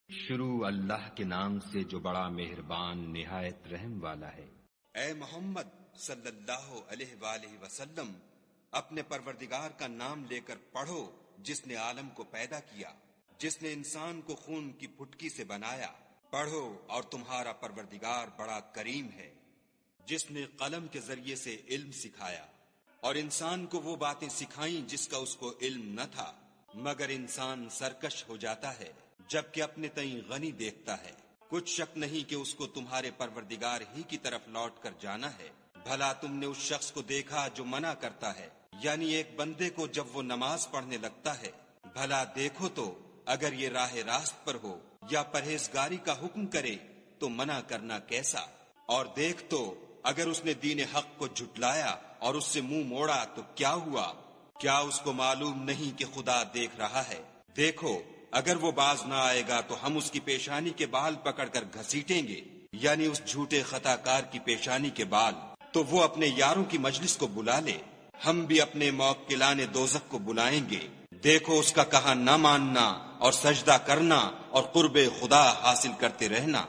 شروع اللہ کے نام سے جو بڑا مہربان نہایت رحم والا ہے۔ اے محمد صلی اللہ علیہ وآلہ وسلم، اپنے پروردگار کا نام لے کر پڑھو جس نے عالم کو پیدا کیا، جس نے انسان کو خون کی پھٹکی سے بنایا۔ پڑھو اور تمہارا پروردگار بڑا کریم ہے، جس نے قلم کے ذریعے سے علم سکھایا اور انسان کو وہ باتیں سکھائیں جس کا اس کو علم نہ تھا، مگر انسان سرکش ہو جاتا ہے جبکہ اپنے تئیں غنی دیکھتا ہے۔ کچھ شک نہیں کہ اس کو تمہارے پروردگار ہی کی طرف لوٹ کر جانا ہے۔ بھلا تم نے اس شخص کو دیکھا جو منع کرتا ہے، یعنی ایک بندے کو جب وہ نماز پڑھنے لگتا ہے؟ بھلا دیکھو تو اگر یہ راہ راست پر ہو یا پرہیزگاری کا حکم کرے تو منع کرنا کیسا؟ اور دیکھ تو اگر اس نے دین حق کو جھٹلایا اور اس سے منہ موڑا تو کیا ہوا؟ کیا اس کو معلوم نہیں کہ خدا دیکھ رہا ہے؟ دیکھو اگر وہ باز نہ آئے گا تو ہم اس کی پیشانی کے بال پکڑ کر گھسیٹیں گے، یعنی اس جھوٹے خطا کار کی پیشانی کے بال، تو وہ اپنے یاروں کی مجلس کو بلا لے، ہم بھی اپنے موکلان دوزخ کو بلائیں گے۔ دیکھو اس کا کہا نہ ماننا اور سجدہ کرنا اور قرب خدا حاصل کرتے رہنا۔